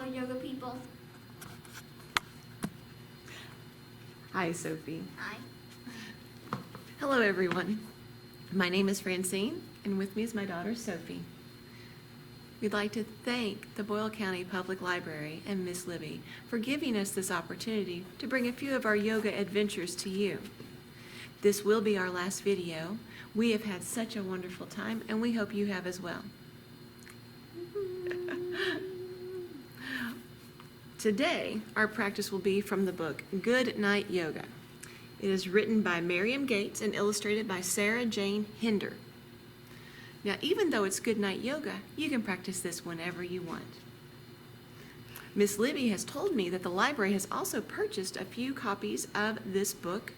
fellow yoga people. Hi, Sophie. Hi. Hello, everyone. My name is Francine, and with me is my daughter, Sophie. We'd like to thank the Boyle County Public Library and Miss Libby for giving us this opportunity to bring a few of our yoga adventures to you. This will be our last video. We have had such a wonderful time, and we hope you have as well. Today, our practice will be from the book Good Night Yoga. It is written by Miriam Gates and illustrated by Sarah Jane Hinder. Now, even though it's Good Night Yoga, you can practice this whenever you want. Miss Libby has told me that the library has also purchased a few copies of this book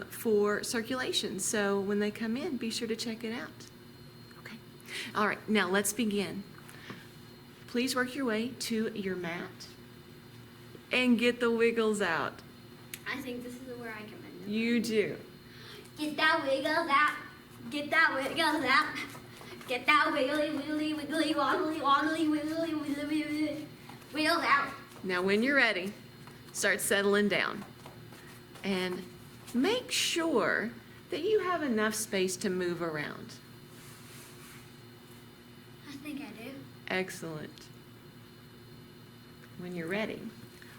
for circulation. So when they come in, be sure to check it out. Okay. All right, now let's begin. Please work your way to your mat and get the wiggles out. I think this is where I come in. You do. Get that wiggles out. Get that wiggles out. Get that wiggly, wiggly, wiggly, woggly, woggly, wiggly, wiggly, wiggly, wiggles out. Now when you're ready, start settling down. And make sure that you have enough space to move around. I think I do. Excellent. When you're ready,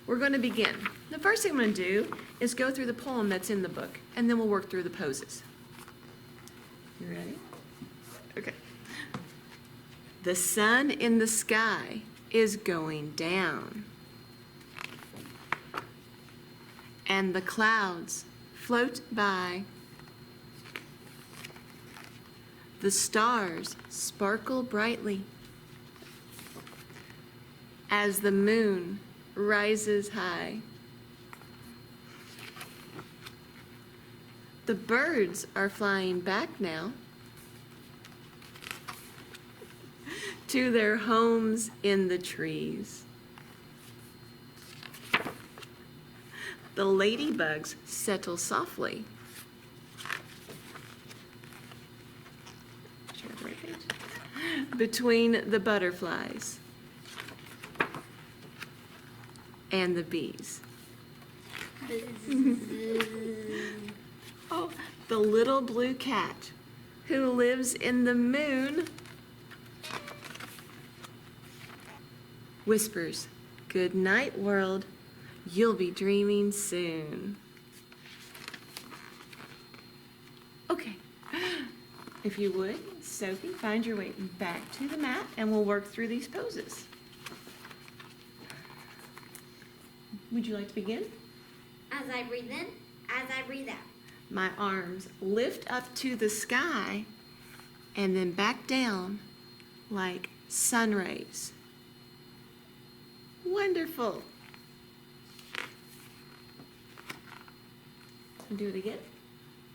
we're going to begin. The first thing I'm going to do is go through the poem that's in the book, and then we'll work through the poses. You ready? Okay. The sun in the sky is going down, and the clouds float by. The stars sparkle brightly as the moon rises high. The birds are flying back now to their homes in the trees. The ladybugs settle softly. Between the butterflies and the bees. Oh, the little blue cat who lives in the moon whispers, "Good night, world. You'll be dreaming soon." Okay. If you would, Sophie, find your way back to the mat and we'll work through these poses. Would you like to begin? As I breathe in, as I breathe out. My arms lift up to the sky and then back down like sun rays. Wonderful. Do it again.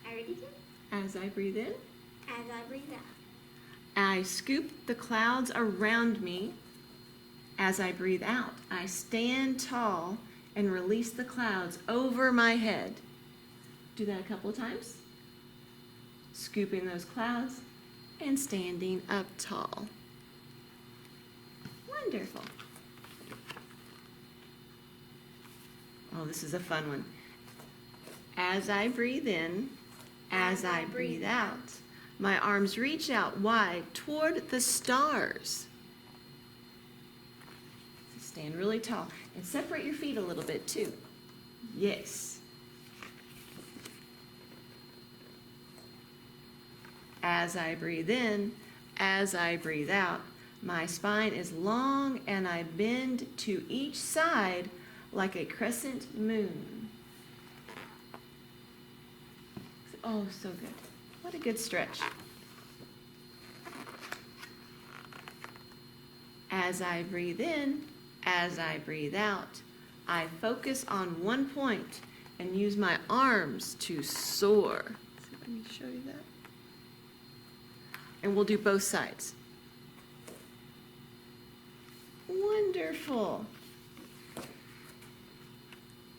I already did. As I breathe in, As I breathe out. I scoop the clouds around me. As I breathe out, I stand tall and release the clouds over my head. Do that a couple of times. Scooping those clouds and standing up tall. Wonderful. Oh, this is a fun one. As I breathe in, as I breathe out, my arms reach out wide toward the stars. Stand really tall and separate your feet a little bit too. Yes. As I breathe in, as I breathe out, my spine is long and I bend to each side like a crescent moon. Oh, so good. What a good stretch. As I breathe in, as I breathe out, I focus on one point and use my arms to soar. See if I can show you that. And we'll do both sides. Wonderful.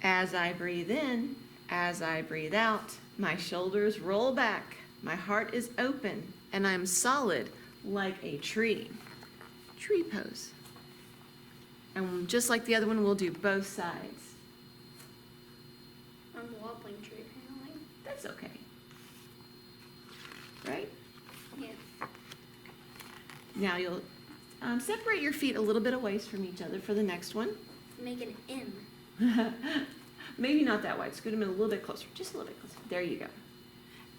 As I breathe in, as I breathe out, my shoulders roll back, my heart is open, and I'm solid like a tree. Tree pose. And just like the other one, we'll do both sides. I'm wobbling too, apparently. That's okay. Right? Yeah. Now you'll separate your feet a little bit away from each other for the next one. Make an M. Maybe not that wide. Scoot them in a little bit closer. Just a little bit closer. There you go.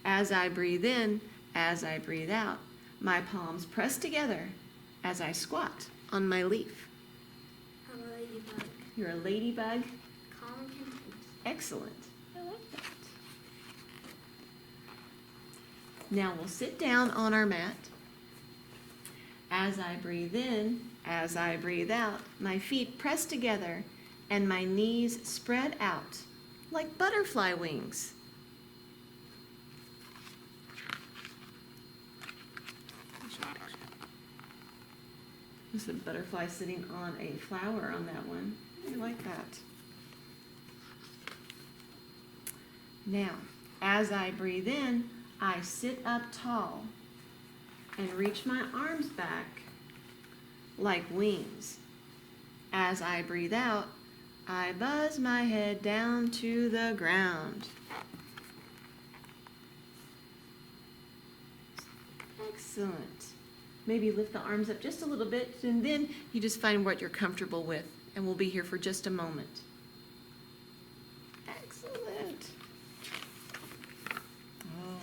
As I breathe in, as I breathe out, my palms press together as I squat on my leaf. I'm a ladybug. You're a ladybug. Calm and content. Excellent. I like that. Now we'll sit down on our mat. As I breathe in, as I breathe out, my feet press together and my knees spread out like butterfly wings. There's a butterfly sitting on a flower on that one. I like that. Now, as I breathe in, I sit up tall and reach my arms back like wings. As I breathe out, I buzz my head down to the ground. Excellent. Maybe lift the arms up just a little bit, and then you just find what you're comfortable with, and we'll be here for just a moment. Excellent. Oh.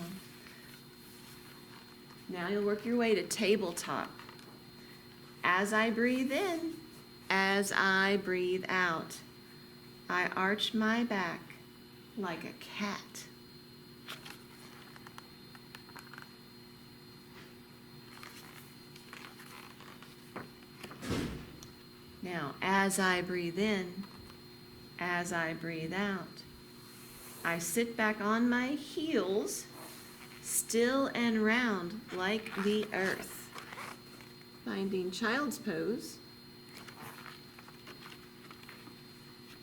Now you'll work your way to tabletop. As I breathe in, as I breathe out, I arch my back like a cat. Now, as I breathe in, as I breathe out, I sit back on my heels, still and round like the earth. Finding child's pose.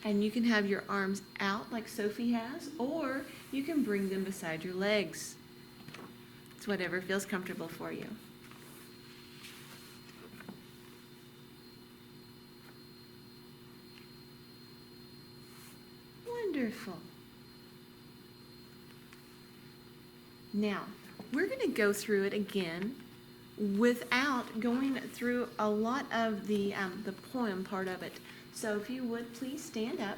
And you can have your arms out like Sophie has, or you can bring them beside your legs. It's whatever feels comfortable for you. Wonderful. Now, we're going to go through it again without going through a lot of the poem part of it. So if you would, please stand up.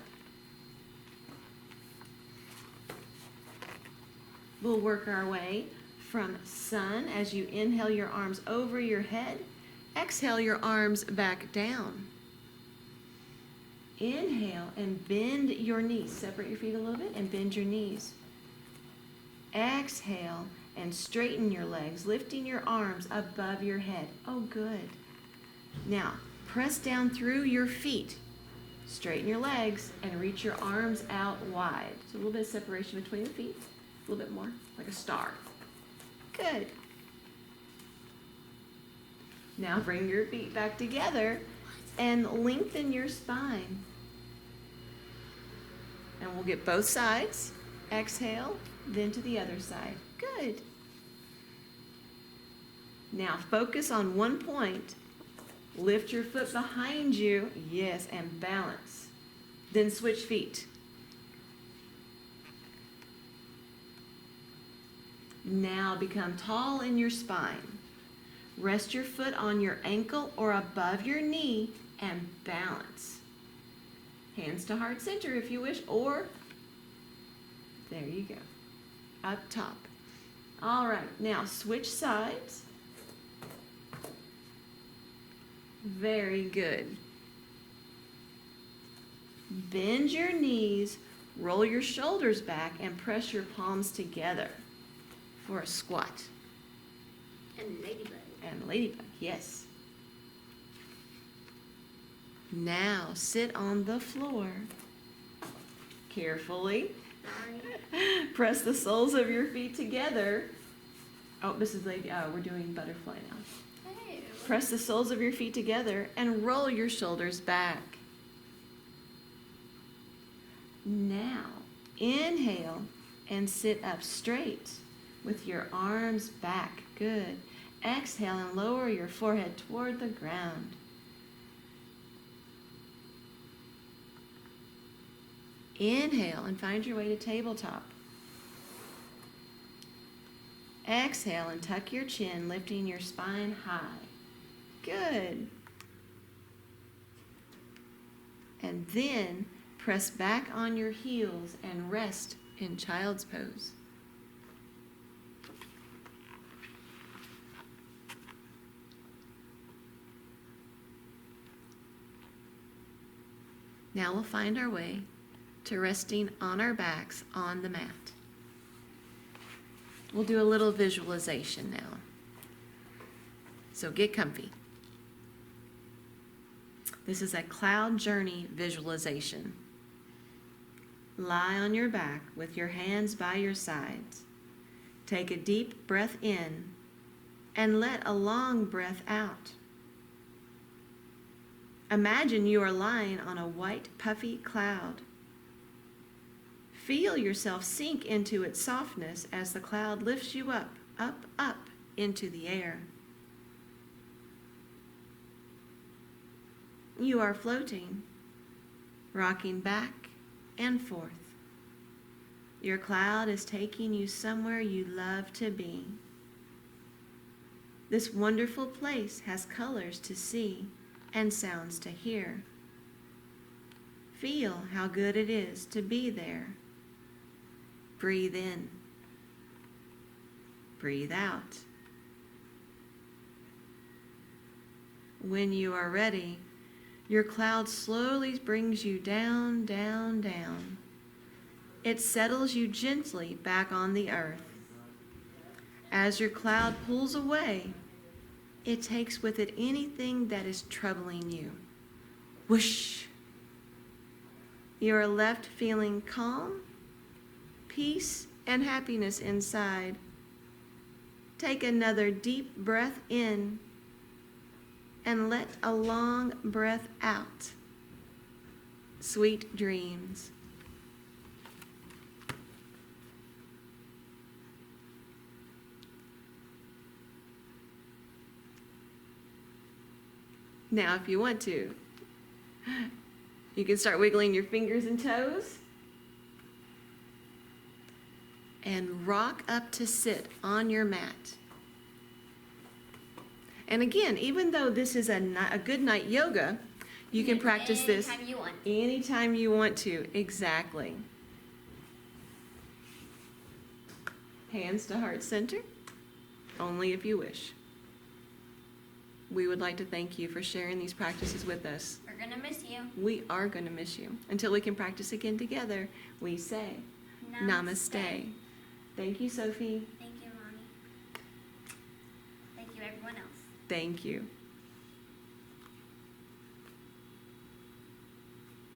We'll work our way from sun as you inhale your arms over your head. Exhale your arms back down. Inhale and bend your knees. Separate your feet a little bit and bend your knees. Exhale and straighten your legs, lifting your arms above your head. Oh, good. Now, press down through your feet. Straighten your legs and reach your arms out wide. So a little bit of separation between the feet. A little bit more, like a star. Good. Now bring your feet back together and lengthen your spine. And we'll get both sides. Exhale, then to the other side. Good. Now focus on one point. Lift your foot behind you. Yes, and balance. Then switch feet. Now become tall in your spine. Rest your foot on your ankle or above your knee and balance. Hands to heart center if you wish, or there you go, up top. All right, now switch sides. Very good. Bend your knees, roll your shoulders back, and press your palms together for a squat. And ladybug. And ladybug, yes. Now sit on the floor. Carefully. Sorry. Press the soles of your feet together. Oh, this is lady. Oh, we're doing butterfly now. Ew. Press the soles of your feet together and roll your shoulders back. Now, inhale and sit up straight with your arms back. Good. Exhale and lower your forehead toward the ground. Inhale and find your way to tabletop. Exhale and tuck your chin, lifting your spine high. Good. And then press back on your heels and rest in child's pose. Now we'll find our way to resting on our backs on the mat. We'll do a little visualization now. So get comfy. This is a cloud journey visualization. Lie on your back with your hands by your sides. Take a deep breath in and let a long breath out. Imagine you are lying on a white, puffy cloud. Feel yourself sink into its softness as the cloud lifts you up, up, up into the air. You are floating, rocking back and forth. Your cloud is taking you somewhere you love to be. This wonderful place has colors to see and sounds to hear. Feel how good it is to be there. Breathe in. Breathe out. When you are ready, your cloud slowly brings you down, down, down. It settles you gently back on the earth. As your cloud pulls away, it takes with it anything that is troubling you. Whoosh! You are left feeling calm, peace, and happiness inside. Take another deep breath in and let a long breath out. Sweet dreams. Now, if you want to, you can start wiggling your fingers and toes and rock up to sit on your mat. And again, even though this is a good night yoga, you can practice this anytime you want. Anytime you want to. Exactly. Hands to heart center, only if you wish. We would like to thank you for sharing these practices with us. We're going to miss you. We are going to miss you. Until we can practice again together, we say namaste. Thank you, Sophie. Thank you, Mommy. Thank you, everyone else. Thank you.